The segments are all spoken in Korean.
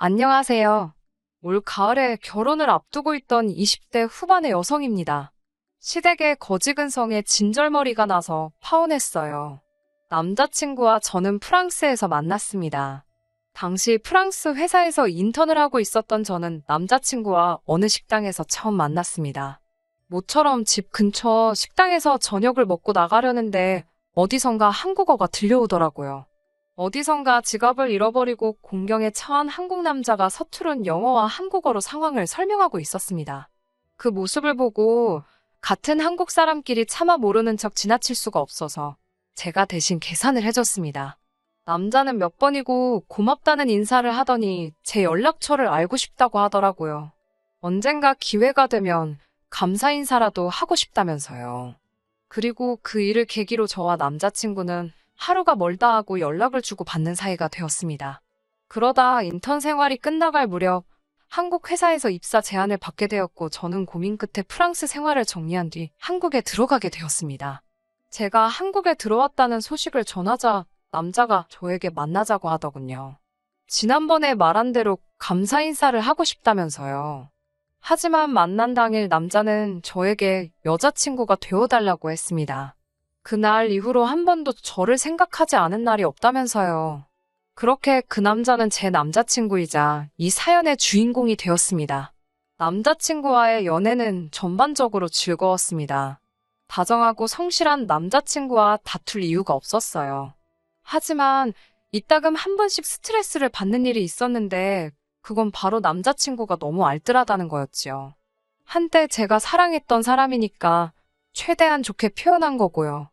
안녕하세요. 올 가을에 결혼을 앞두고 있던 20대 후반의 여성입니다. 시댁의 거지근성에 진절머리가 나서 파혼했어요. 남자친구와 저는 프랑스에서 만났습니다. 당시 프랑스 회사에서 인턴을 하고 있었던 저는 남자친구와 어느 식당에서 처음 만났습니다. 모처럼 집 근처 식당에서 저녁을 먹고 나가려는데 어디선가 한국어가 들려오더라고요. 어디선가 지갑을 잃어버리고 공경에 처한 한국 남자가 서투른 영어와 한국어로 상황을 설명하고 있었습니다. 그 모습을 보고 같은 한국 사람끼리 차마 모르는 척 지나칠 수가 없어서 제가 대신 계산을 해줬습니다. 남자는 몇 번이고 고맙다는 인사를 하더니 제 연락처를 알고 싶다고 하더라고요. 언젠가 기회가 되면 감사 인사라도 하고 싶다면서요. 그리고 그 일을 계기로 저와 남자친구는 하루가 멀다 하고 연락을 주고 받는 사이가 되었습니다. 그러다 인턴 생활이 끝나갈 무렵 한국 회사에서 입사 제안을 받게 되었고 저는 고민 끝에 프랑스 생활을 정리한 뒤 한국에 들어가게 되었습니다. 제가 한국에 들어왔다는 소식을 전하자 남자가 저에게 만나자고 하더군요. 지난번에 말한 대로 감사 인사를 하고 싶다면서요. 하지만 만난 당일 남자는 저에게 여자친구가 되어달라고 했습니다. 그날 이후로 한 번도 저를 생각하지 않은 날이 없다면서요. 그렇게 그 남자는 제 남자친구이자 이 사연의 주인공이 되었습니다. 남자친구와의 연애는 전반적으로 즐거웠습니다. 다정하고 성실한 남자친구와 다툴 이유가 없었어요. 하지만 이따금 한 번씩 스트레스를 받는 일이 있었는데 그건 바로 남자친구가 너무 알뜰하다는 거였지요. 한때 제가 사랑했던 사람이니까 최대한 좋게 표현한 거고요.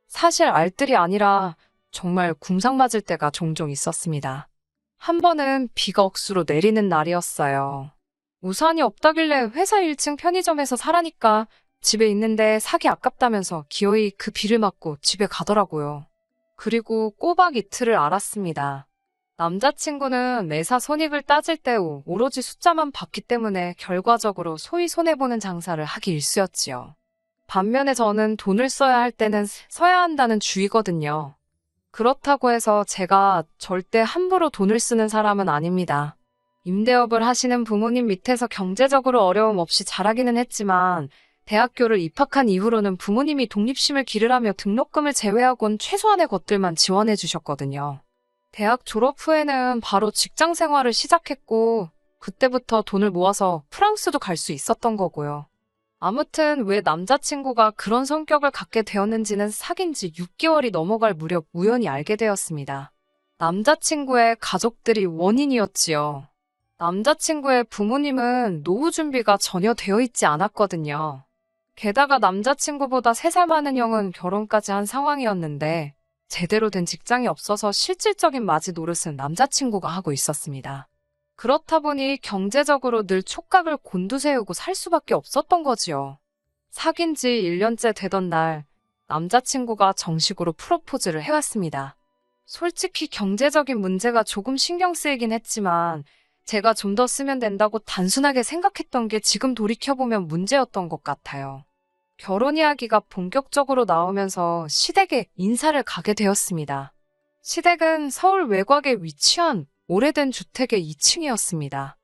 사실 알뜰이 아니라 정말 궁상 맞을 때가 종종 있었습니다. 한 번은 비가 억수로 내리는 날이었어요. 우산이 없다길래 회사 1층 편의점에서 사라니까 집에 있는데 사기 아깝다면서 기어이 그 비를 맞고 집에 가더라고요. 그리고 꼬박 이틀을 알았습니다. 남자친구는 매사 손익을 따질 때 오로지 숫자만 봤기 때문에 결과적으로 소위 손해보는 장사를 하기 일쑤였지요. 반면에 저는 돈을 써야 할 때는 써야 한다는 주의거든요. 그렇다고 해서 제가 절대 함부로 돈을 쓰는 사람은 아닙니다. 임대업을 하시는 부모님 밑에서 경제적으로 어려움 없이 자라기는 했지만 대학교를 입학한 이후로는 부모님이 독립심을 기르라며 등록금을 제외하곤 최소한의 것들만 지원해 주셨거든요. 대학 졸업 후에는 바로 직장 생활을 시작했고 그때부터 돈을 모아서 프랑스도 갈 수 있었던 거고요. 아무튼 왜 남자친구가 그런 성격을 갖게 되었는지는 사귄 지 6개월이 넘어갈 무렵 우연히 알게 되었습니다. 남자친구의 가족들이 원인이었지요. 남자친구의 부모님은 노후 준비가 전혀 되어 있지 않았거든요. 게다가 남자친구보다 3살 많은 형은 결혼까지 한 상황이었는데 제대로 된 직장이 없어서 실질적인 맞이 노릇은 남자친구가 하고 있었습니다. 그렇다 보니 경제적으로 늘 촉각을 곤두세우고 살 수밖에 없었던 거지요. 사귄 지 1년째 되던 날 남자친구가 정식으로 프로포즈를 해왔습니다. 솔직히 경제적인 문제가 조금 신경 쓰이긴 했지만 제가 좀 더 쓰면 된다고 단순하게 생각했던 게 지금 돌이켜보면 문제였던 것 같아요. 결혼 이야기가 본격적으로 나오면서 시댁에 인사를 가게 되었습니다. 시댁은 서울 외곽에 위치한 오래된 주택의 2층이었습니다.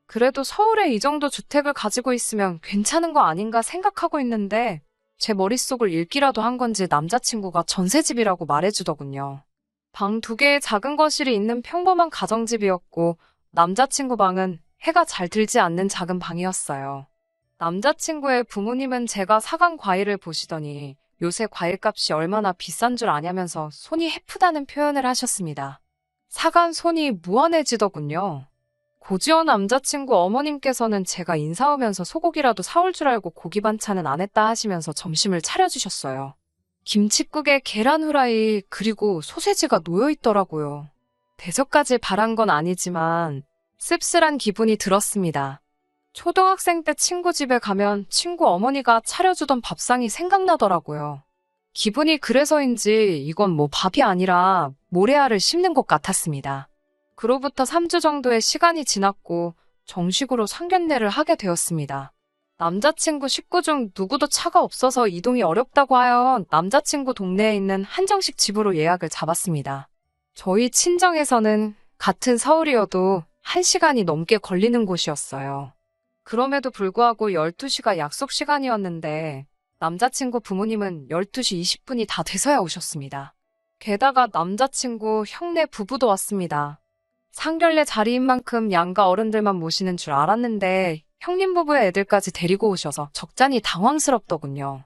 그래도 서울에 이 정도 주택을 가지고 있으면 괜찮은 거 아닌가 생각하고 있는데 제 머릿속을 읽기라도 한 건지 남자친구가 전셋집이라고 말해주더군요. 방 2개의 작은 거실이 있는 평범한 가정집이었고 남자친구 방은 해가 잘 들지 않는 작은 방이었어요. 남자친구의 부모님은 제가 사간 과일을 보시더니 요새 과일값이 얼마나 비싼 줄 아냐면서 손이 해프다는 표현을 하셨습니다. 사간 손이 무한해지더군요. 고지원 남자친구 어머님께서는 제가 인사 오면서 소고기라도 사올 줄 알고 고기 반찬은 안 했다 하시면서 점심을 차려주셨어요. 김칫국에 계란 후라이 그리고 소세지가 놓여있더라고요. 대접까지 바란 건 아니지만 씁쓸한 기분이 들었습니다. 초등학생 때 친구 집에 가면 친구 어머니가 차려주던 밥상이 생각나더라고요. 기분이 그래서인지 이건 뭐 밥이 아니라 모래알을 씹는 것 같았습니다. 그로부터 3주 정도의 시간이 지났고 정식으로 상견례를 하게 되었습니다. 남자친구 식구 중 누구도 차가 없어서 이동이 어렵다고 하여 남자친구 동네에 있는 한정식 집으로 예약을 잡았습니다. 저희 친정에서는 같은 서울이어도 1시간이 넘게 걸리는 곳이었어요. 그럼에도 불구하고 12시가 약속 시간이었는데 남자친구 부모님은 12시 20분이 다 돼서야 오셨습니다. 게다가 남자친구 형네 부부도 왔습니다. 상견례 자리인 만큼 양가 어른들만 모시는 줄 알았는데 형님 부부의 애들까지 데리고 오셔서 적잖이 당황스럽더군요.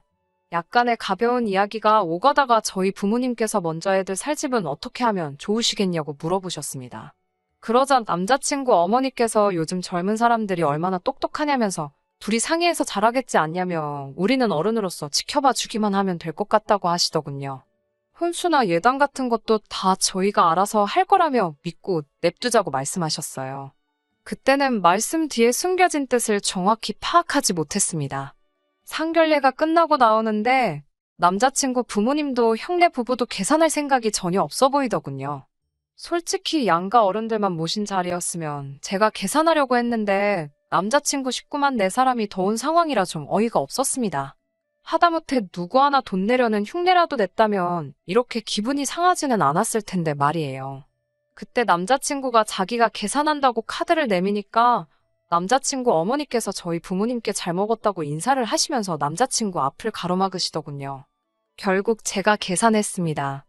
약간의 가벼운 이야기가 오가다가 저희 부모님께서 먼저 애들 살 집은 어떻게 하면 좋으시겠냐고 물어보셨습니다. 그러자 남자친구 어머니께서 요즘 젊은 사람들이 얼마나 똑똑하냐면서 둘이 상의해서 잘하겠지 않냐며 우리는 어른으로서 지켜봐 주기만 하면 될 것 같다고 하시더군요. 혼수나 예단 같은 것도 다 저희가 알아서 할 거라며 믿고 냅두자고 말씀하셨어요. 그때는 말씀 뒤에 숨겨진 뜻을 정확히 파악하지 못했습니다. 상견례가 끝나고 나오는데 남자친구 부모님도 형네 부부도 계산할 생각이 전혀 없어 보이더군요. 솔직히 양가 어른들만 모신 자리였으면 제가 계산하려고 했는데 남자친구 식구만 4사람이 더 온 상황이라 좀 어이가 없었습니다. 하다못해 누구 하나 돈 내려는 흉내라도 냈다면 이렇게 기분이 상하지는 않았을 텐데 말이에요. 그때 남자친구가 자기가 계산한다고 카드를 내미니까 남자친구 어머니께서 저희 부모님께 잘 먹었다고 인사를 하시면서 남자친구 앞을 가로막으시더군요. 결국 제가 계산했습니다.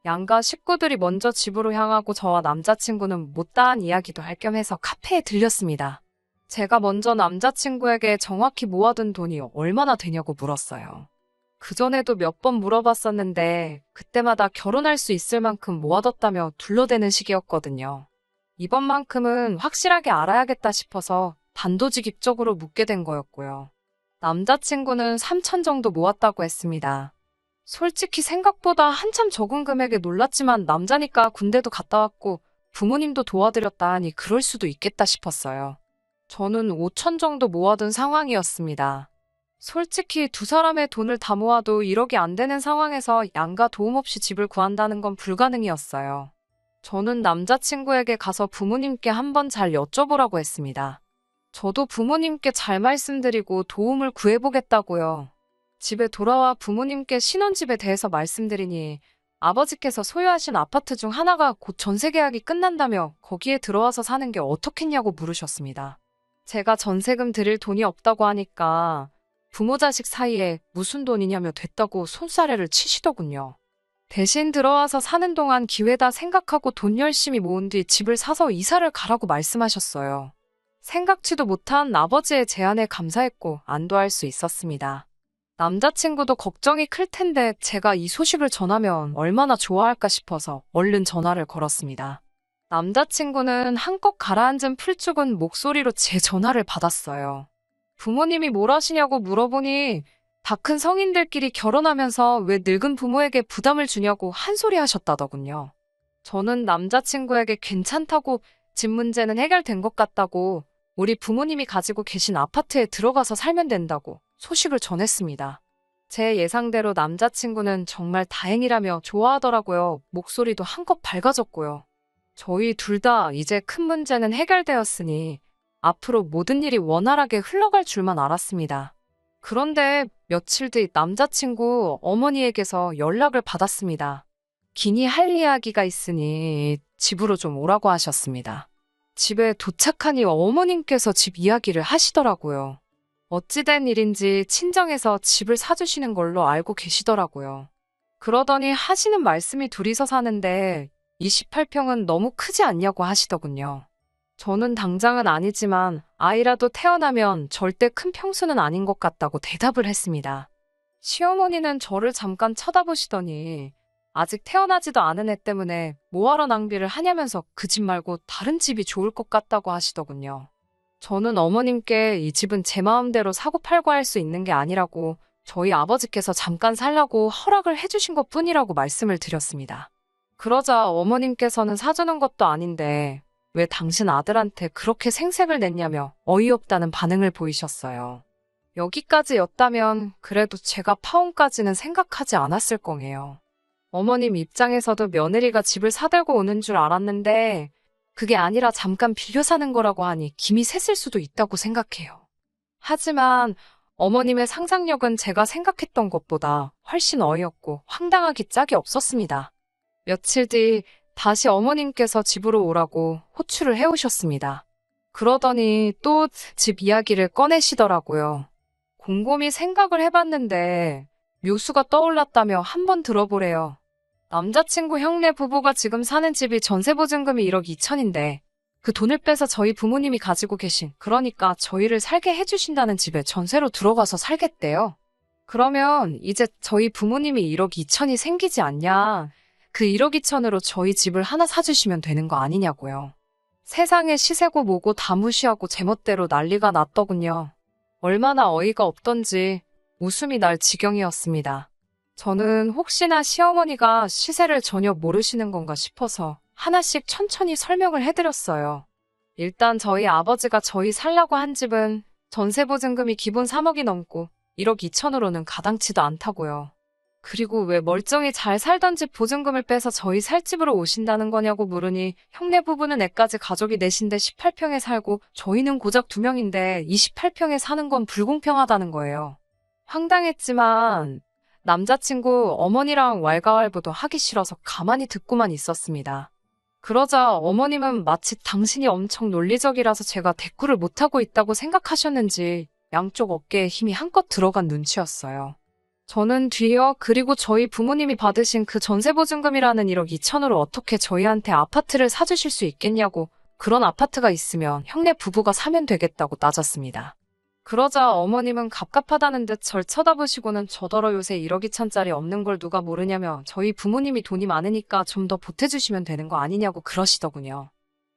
양가 식구들이 먼저 집으로 향하고 저와 남자친구는 못다한 이야기도 할 겸 해서 카페에 들렸습니다. 제가 먼저 남자친구에게 정확히 모아둔 돈이 얼마나 되냐고 물었어요. 그전에도 몇 번 물어봤었는데 그때마다 결혼할 수 있을 만큼 모아뒀다며 둘러대는 식이었거든요. 이번만큼은 확실하게 알아야겠다 싶어서 단도직입적으로 묻게 된 거였고요. 남자친구는 3천 정도 모았다고 했습니다. 솔직히 생각보다 한참 적은 금액에 놀랐지만 남자니까 군대도 갔다 왔고 부모님도 도와드렸다 하니 그럴 수도 있겠다 싶었어요. 저는 5천 정도 모아둔 상황이었습니다. 솔직히 2사람의 돈을 다 모아도 1억이 안 되는 상황에서 양가 도움 없이 집을 구한다는 건 불가능이었어요. 저는 남자친구에게 가서 부모님께 한번 잘 여쭤보라고 했습니다. 저도 부모님께 잘 말씀드리고 도움을 구해보겠다고요. 집에 돌아와 부모님께 신혼집에 대해서 말씀드리니 아버지께서 소유하신 아파트 중 하나가 곧 전세 계약이 끝난다며 거기에 들어와서 사는 게 어떻겠냐고 물으셨습니다. 제가 전세금 드릴 돈이 없다고 하니까 부모 자식 사이에 무슨 돈이냐며 됐다고 손사래를 치시더군요. 대신 들어와서 사는 동안 기회다 생각하고 돈 열심히 모은 뒤 집을 사서 이사를 가라고 말씀하셨어요. 생각지도 못한 아버지의 제안에 감사했고 안도할 수 있었습니다. 남자친구도 걱정이 클 텐데 제가 이 소식을 전하면 얼마나 좋아할까 싶어서 얼른 전화를 걸었습니다. 남자친구는 한껏 가라앉은 풀 죽은 목소리로 제 전화를 받았어요. 부모님이 뭘 하시냐고 물어보니 다 큰 성인들끼리 결혼하면서 왜 늙은 부모에게 부담을 주냐고 한 소리 하셨다더군요. 저는 남자친구에게 괜찮다고 집 문제는 해결된 것 같다고 우리 부모님이 가지고 계신 아파트에 들어가서 살면 된다고 소식을 전했습니다. 제 예상대로 남자친구는 정말 다행이라며 좋아하더라고요. 목소리도 한껏 밝아졌고요. 저희 둘 다 이제 큰 문제는 해결되었으니 앞으로 모든 일이 원활하게 흘러갈 줄만 알았습니다. 그런데 며칠 뒤 남자친구 어머니에게서 연락을 받았습니다. 기니 할 이야기가 있으니 집으로 좀 오라고 하셨습니다. 집에 도착하니 어머님께서 집 이야기를 하시더라고요. 어찌된 일인지 친정에서 집을 사주시는 걸로 알고 계시더라고요. 그러더니 하시는 말씀이 둘이서 사는데 28평은 너무 크지 않냐고 하시더군요. 저는 당장은 아니지만 아이라도 태어나면 절대 큰 평수는 아닌 것 같다고 대답을 했습니다. 시어머니는 저를 잠깐 쳐다보시더니 아직 태어나지도 않은 애 때문에 뭐하러 낭비를 하냐면서 그 집 말고 다른 집이 좋을 것 같다고 하시더군요. 저는 어머님께 이 집은 제 마음대로 사고 팔고 할 수 있는 게 아니라고 저희 아버지께서 잠깐 살라고 허락을 해주신 것 뿐이라고 말씀을 드렸습니다. 그러자 어머님께서는 사주는 것도 아닌데 왜 당신 아들한테 그렇게 생색을 냈냐며 어이없다는 반응을 보이셨어요. 여기까지였다면 그래도 제가 파혼까지는 생각하지 않았을 거예요. 어머님 입장에서도 며느리가 집을 사들고 오는 줄 알았는데 그게 아니라 잠깐 빌려 사는 거라고 하니 김이 샜을 수도 있다고 생각해요. 하지만 어머님의 상상력은 제가 생각했던 것보다 훨씬 어이없고 황당하기 짝이 없었습니다. 며칠 뒤 다시 어머님께서 집으로 오라고 호출을 해오셨습니다. 그러더니 또 집 이야기를 꺼내시더라고요. 곰곰이 생각을 해봤는데 묘수가 떠올랐다며 한번 들어보래요. 남자친구 형네 부부가 지금 사는 집이 전세보증금이 1억 2천인데 그 돈을 빼서 저희 부모님이 가지고 계신, 그러니까 저희를 살게 해주신다는 집에 전세로 들어가서 살겠대요. 그러면 이제 저희 부모님이 1억 2천이 생기지 않냐? 그 1억 2천으로 저희 집을 하나 사주시면 되는 거 아니냐고요. 세상에 시세고 뭐고 다 무시하고 제멋대로 난리가 났더군요. 얼마나 어이가 없던지 웃음이 날 지경이었습니다. 저는 혹시나 시어머니가 시세를 전혀 모르시는 건가 싶어서 하나씩 천천히 설명을 해드렸어요. 일단 저희 아버지가 저희 살라고 한 집은 전세보증금이 기본 3억이 넘고 1억 2천으로는 가당치도 않다고요. 그리고 왜 멀쩡히 잘 살던 집 보증금을 빼서 저희 살 집으로 오신다는 거냐고 물으니 형네 부부는 애까지 가족이 넷인데 18평에 살고 저희는 고작 2명인데 28평에 사는 건 불공평하다는 거예요. 황당했지만 남자친구 어머니랑 왈가왈부도 하기 싫어서 가만히 듣고만 있었습니다. 그러자 어머님은 마치 당신이 엄청 논리적이라서 제가 대꾸를 못하고 있다고 생각하셨는지 양쪽 어깨에 힘이 한껏 들어간 눈치였어요. 저는 뒤이어 그리고 저희 부모님이 받으신 그 전세보증금이라는 1억 2천으로 어떻게 저희한테 아파트를 사주실 수 있겠냐고, 그런 아파트가 있으면 형네 부부가 사면 되겠다고 따졌습니다. 그러자 어머님은 갑갑하다는 듯 절 쳐다보시고는 저더러 요새 1억 2천짜리 없는 걸 누가 모르냐며 저희 부모님이 돈이 많으니까 좀 더 보태주시면 되는 거 아니냐고 그러시더군요.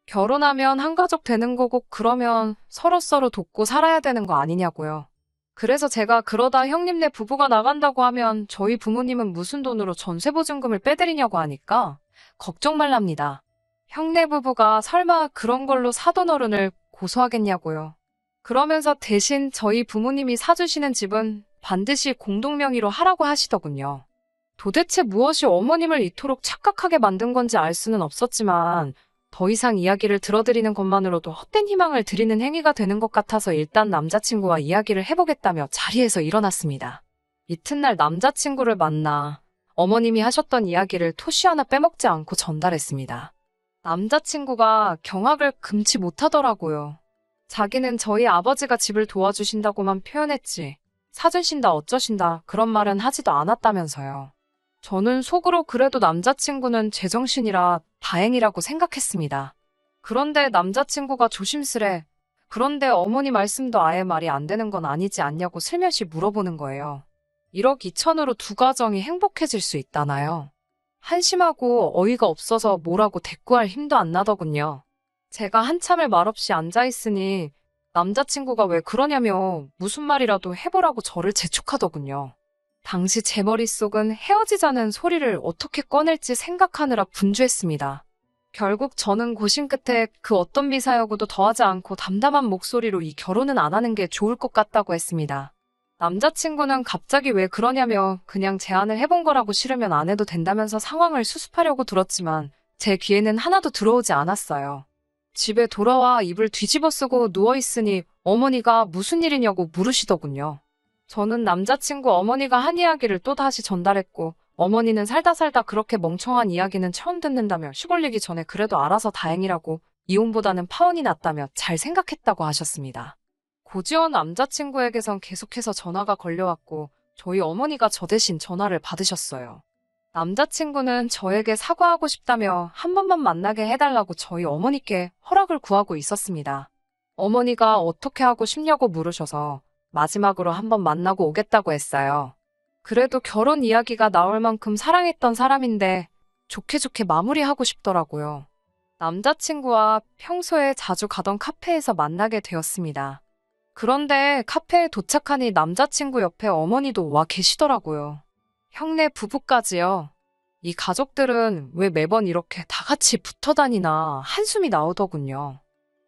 결혼하면 한 가족 되는 거고 그러면 서로서로 돕고 살아야 되는 거 아니냐고요. 그래서 제가 그러다 형님네 부부가 나간다고 하면 저희 부모님은 무슨 돈으로 전세보증금을 빼드리냐고 하니까 걱정 말랍니다. 형네 부부가 설마 그런 걸로 사돈 어른을 고소하겠냐고요. 그러면서 대신 저희 부모님이 사주시는 집은 반드시 공동명의로 하라고 하시더군요. 도대체 무엇이 어머님을 이토록 착각하게 만든 건지 알 수는 없었지만 더 이상 이야기를 들어드리는 것만으로도 헛된 희망을 드리는 행위가 되는 것 같아서 일단 남자친구와 이야기를 해보겠다며 자리에서 일어났습니다. 이튿날 남자친구를 만나 어머님이 하셨던 이야기를 토시 하나 빼먹지 않고 전달했습니다. 남자친구가 경악을 금치 못하더라고요. 자기는 저희 아버지가 집을 도와주신다고만 표현했지 사주신다 어쩌신다 그런 말은 하지도 않았다면서요. 저는 속으로 그래도 남자친구는 제정신이라 다행이라고 생각했습니다. 그런데 남자친구가 조심스레 그런데 어머니 말씀도 아예 말이 안 되는 건 아니지 않냐고 슬며시 물어보는 거예요. 1억 2천으로 두 가정이 행복해질 수 있다나요? 한심하고 어이가 없어서 뭐라고 대꾸할 힘도 안 나더군요. 제가 한참을 말없이 앉아있으니 남자친구가 왜 그러냐며 무슨 말이라도 해보라고 저를 재촉하더군요. 당시 제 머릿속은 헤어지자는 소리를 어떻게 꺼낼지 생각하느라 분주했습니다. 결국 저는 고심 끝에 그 어떤 미사여구도 더하지 않고 담담한 목소리로 이 결혼은 안 하는 게 좋을 것 같다고 했습니다. 남자친구는 갑자기 왜 그러냐며 그냥 제안을 해본 거라고 싫으면 안 해도 된다면서 상황을 수습하려고 들었지만 제 귀에는 하나도 들어오지 않았어요. 집에 돌아와 이불 뒤집어 쓰고 누워있으니 어머니가 무슨 일이냐고 물으시더군요. 저는 남자친구 어머니가 한 이야기를 또 다시 전달했고 어머니는 살다 그렇게 멍청한 이야기는 처음 듣는다며 시골리기 전에 그래도 알아서 다행이라고 이혼보다는 파혼이 낫다며 잘 생각했다고 하셨습니다. 고지원 남자친구에게선 계속해서 전화가 걸려왔고 저희 어머니가 저 대신 전화를 받으셨어요. 남자친구는 저에게 사과하고 싶다며 한 번만 만나게 해달라고 저희 어머니께 허락을 구하고 있었습니다. 어머니가 어떻게 하고 싶냐고 물으셔서 마지막으로 한번 만나고 오겠다고 했어요. 그래도 결혼 이야기가 나올 만큼 사랑했던 사람인데 좋게 마무리하고 싶더라고요. 남자친구와 평소에 자주 가던 카페에서 만나게 되었습니다. 그런데 카페에 도착하니 남자친구 옆에 어머니도 와 계시더라고요. 형네 부부까지요. 이 가족들은 왜 매번 이렇게 다 같이 붙어 다니나 한숨이 나오더군요.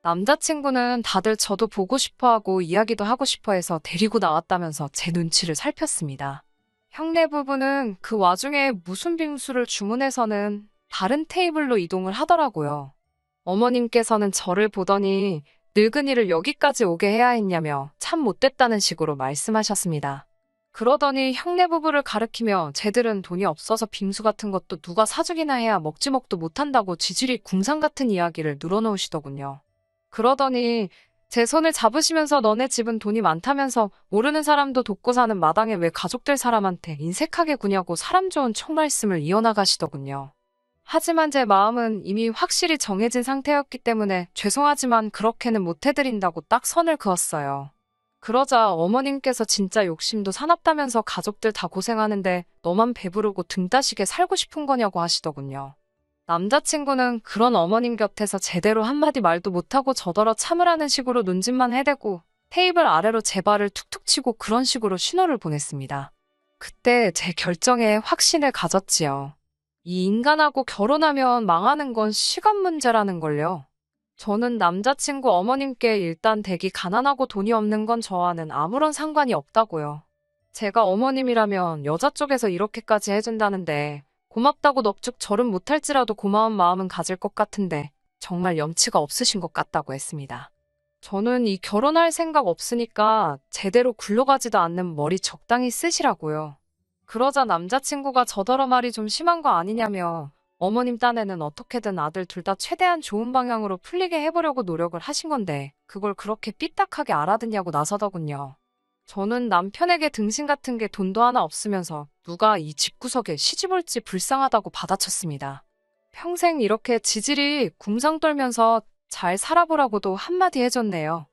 남자친구는 다들 저도 보고 싶어하고 이야기도 하고 싶어해서 데리고 나왔다면서 제 눈치를 살폈습니다. 형네 부부는 그 와중에 무슨 빙수를 주문해서는 다른 테이블로 이동을 하더라고요. 어머님께서는 저를 보더니 늙은이를 여기까지 오게 해야 했냐며 참 못됐다는 식으로 말씀하셨습니다. 그러더니 형네 부부를 가리키며 쟤들은 돈이 없어서 빙수 같은 것도 누가 사주기나 해야 먹지먹도 못한다고 지질이 궁상 같은 이야기를 늘어놓으시더군요. 그러더니 제 손을 잡으시면서 너네 집은 돈이 많다면서 모르는 사람도 돕고 사는 마당에 왜 가족들 사람한테 인색하게 구냐고 사람 좋은 총말씀을 이어나가시더군요. 하지만 제 마음은 이미 확실히 정해진 상태였기 때문에 죄송하지만 그렇게는 못해드린다고 딱 선을 그었어요. 그러자 어머님께서 진짜 욕심도 사납다면서 가족들 다 고생하는데 너만 배부르고 등 따시게 살고 싶은 거냐고 하시더군요. 남자친구는 그런 어머님 곁에서 제대로 한마디 말도 못하고 저더러 참으라는 식으로 눈짓만 해대고 테이블 아래로 제 발을 툭툭 치고 그런 식으로 신호를 보냈습니다. 그때 제 결정에 확신을 가졌지요. 이 인간하고 결혼하면 망하는 건 시간 문제라는 걸요. 저는 남자친구 어머님께 일단 댁이 가난하고 돈이 없는 건 저와는 아무런 상관이 없다고요. 제가 어머님이라면 여자 쪽에서 이렇게까지 해준다는데 고맙다고 넙죽 절은 못할지라도 고마운 마음은 가질 것 같은데 정말 염치가 없으신 것 같다고 했습니다. 저는 이 결혼할 생각 없으니까 제대로 굴러가지도 않는 머리 적당히 쓰시라고요. 그러자 남자친구가 저더러 말이 좀 심한 거 아니냐며 어머님 딴에는 어떻게든 아들 둘 다 최대한 좋은 방향으로 풀리게 해보려고 노력을 하신 건데 그걸 그렇게 삐딱하게 알아듣냐고 나서더군요. 저는 남편에게 등신 같은 게 돈도 하나 없으면서 누가 이 집구석에 시집 올지 불쌍하다고 받아쳤습니다. 평생 이렇게 지질이 궁상 떨면서 잘 살아보라고도 한마디 해줬네요.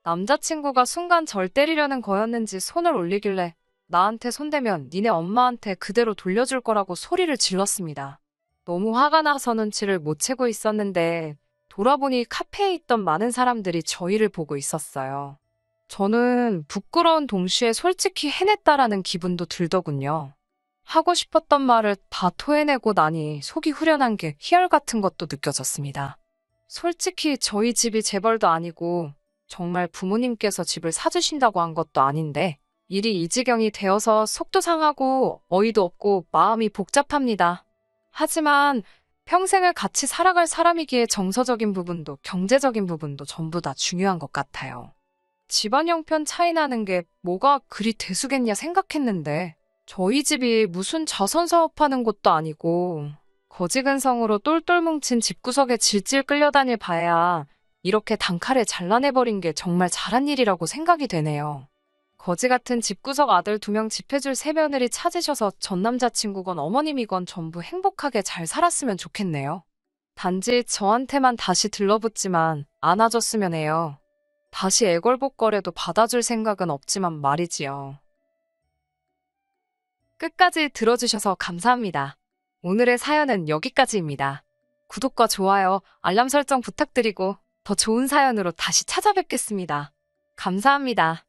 남자친구가 순간 절 때리려는 거였는지 손을 올리길래 나한테 손대면 니네 엄마한테 그대로 돌려줄 거라고 소리를 질렀습니다. 너무 화가 나서 눈치를 못 채고 있었는데 돌아보니 카페에 있던 많은 사람들이 저희를 보고 있었어요. 저는 부끄러운 동시에 솔직히 해냈다라는 기분도 들더군요. 하고 싶었던 말을 다 토해내고 나니 속이 후련한 게 희열 같은 것도 느껴졌습니다. 솔직히 저희 집이 재벌도 아니고 정말 부모님께서 집을 사주신다고 한 것도 아닌데 일이 이 지경이 되어서 속도 상하고 어이도 없고 마음이 복잡합니다. 하지만 평생을 같이 살아갈 사람이기에 정서적인 부분도 경제적인 부분도 전부 다 중요한 것 같아요. 집안 형편 차이 나는 게 뭐가 그리 대수겠냐 생각했는데 저희 집이 무슨 자선 사업하는 곳도 아니고 거지근성으로 똘똘 뭉친 집구석에 질질 끌려다닐 바에야 이렇게 단칼에 잘라내버린 게 정말 잘한 일이라고 생각이 되네요. 거지 같은 집구석 아들 2명 집해줄 새며느리 찾으셔서 전 남자친구건 어머님이건 전부 행복하게 잘 살았으면 좋겠네요. 단지 저한테만 다시 들러붙지만 안아줬으면 해요. 다시 애걸복걸해도 받아줄 생각은 없지만 말이지요. 끝까지 들어주셔서 감사합니다. 오늘의 사연은 여기까지입니다. 구독과 좋아요, 알람 설정 부탁드리고 더 좋은 사연으로 다시 찾아뵙겠습니다. 감사합니다.